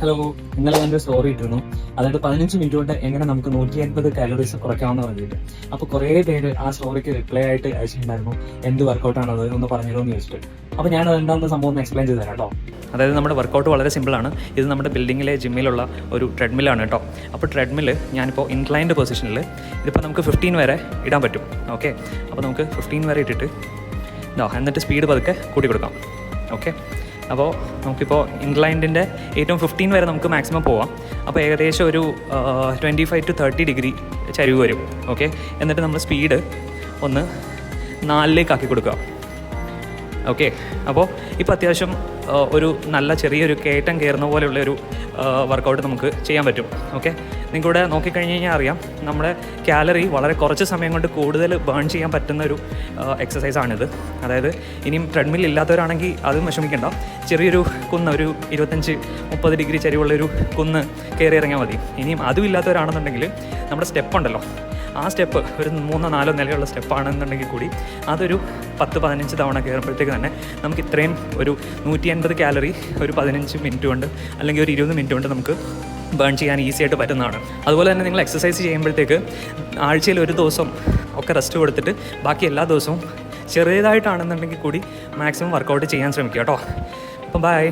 Hello, ഇന്നലെ ഞാനൊരു story ഇട്ടിരുന്നു. അതായത് 15 മിനിറ്റ് കൊണ്ട് എങ്ങനെ നമുക്ക് 150 കാലറീസ് കുറയ്ക്കാമെന്ന് പറഞ്ഞിട്ട്. അപ്പോൾ കുറേ പേര് ആ സ്റ്റോറിക്ക് റിപ്ലൈ ആയിട്ട് അയച്ചിട്ടുണ്ടായിരുന്നു, എന്ത് വർക്കൗട്ടാണത് ഒന്ന് പറഞ്ഞിരുമെന്ന് ചോദിച്ചിട്ട്. അപ്പോൾ ഞാൻ അതെന്താണെന്ന് സംഭവം എക്സ്പ്ലെയിൻ ചെയ്ത് തരാം കേട്ടോ. അതായത് നമ്മുടെ വർക്കൗട്ട് വളരെ സിമ്പിളാണ്. ഇത് നമ്മുടെ ബിൽഡിങ്ങിലെ ജിമ്മിലുള്ള ഒരു ട്രെഡ്മില്ലാണ് കേട്ടോ. അപ്പോൾ ട്രെഡ്മില് ഞാനിപ്പോൾ ഇൻക്ലൈൻഡ് പൊസിഷനിൽ ഇതിപ്പോൾ നമുക്ക് 15 വരെ ഇടാൻ പറ്റും. ഓക്കെ, അപ്പോൾ നമുക്ക് 15 വരെ ഇട്ടിട്ട് എന്നിട്ട് സ്പീഡ് പതുക്കെ കൂട്ടി കൊടുക്കാം. ഓക്കെ, അപ്പോൾ നമുക്കിപ്പോൾ ഇൻക്ലൈൻഡിൻ്റെ ഏറ്റവും 15 വരെ നമുക്ക് മാക്സിമം പോവാം. അപ്പോൾ ഏകദേശം ഒരു 25 to 30 ഡിഗ്രി ചരിവ് വരും. ഓക്കെ, എന്നിട്ട് നമ്മൾ സ്പീഡ് ഒന്ന് 4ലേക്ക് ആക്കി കൊടുക്കുക. ഓക്കെ, അപ്പോൾ ഇപ്പോൾ അത്യാവശ്യം ഒരു നല്ല ചെറിയൊരു കയറ്റം കയറുന്ന പോലെയുള്ളൊരു വർക്കൗട്ട് നമുക്ക് ചെയ്യാൻ പറ്റും. ഓക്കെ, നിങ്ങൾക്കിവിടെ നോക്കിക്കഴിഞ്ഞ് കഴിഞ്ഞാൽ അറിയാം, നമ്മുടെ കാലറി വളരെ കുറച്ച് സമയം കൊണ്ട് കൂടുതൽ ബേൺ ചെയ്യാൻ പറ്റുന്ന ഒരു എക്സസൈസാണിത്. അതായത് ഇനിയും ട്രെഡ്മിൽ ഇല്ലാത്തവരാണെങ്കിൽ അതും വിഷമിക്കേണ്ട. ചെറിയൊരു കുന്ന്, ഒരു 25-30 ഡിഗ്രി ചരിവുള്ളൊരു കുന്ന് കയറി ഇറങ്ങിയാൽ മതി. ഇനിയും അതും ഇല്ലാത്തവരാണെന്നുണ്ടെങ്കിൽ നമ്മുടെ സ്റ്റെപ്പ് ഉണ്ടല്ലോ, ആ സ്റ്റെപ്പ് ഒരു 3-4 നിലയുള്ള സ്റ്റെപ്പാണെന്നുണ്ടെങ്കിൽ കൂടി അതൊരു 10-15 തവണ കയറുമ്പോഴത്തേക്ക് തന്നെ നമുക്ക് ഇത്രയും ഒരു 150 കാലറി ഒരു 15 മിനിറ്റ് കൊണ്ട് അല്ലെങ്കിൽ ഒരു 20 മിനിറ്റ് കൊണ്ട് നമുക്ക് ബേൺ ചെയ്യാൻ ഈസി ആയിട്ട് പറ്റുന്നതാണ്. അതുപോലെ തന്നെ നിങ്ങൾ എക്സസൈസ് ചെയ്യുമ്പോഴത്തേക്ക് ആഴ്ചയിൽ ഒരു ദിവസം ഒക്കെ റെസ്റ്റ് കൊടുത്തിട്ട് ബാക്കി എല്ലാ ദിവസവും ചെറിയതായിട്ടാണെന്നുണ്ടെങ്കിൽ കൂടി മാക്സിമം വർക്കൗട്ട് ചെയ്യാൻ ശ്രമിക്കുക കേട്ടോ. അപ്പം ബൈ.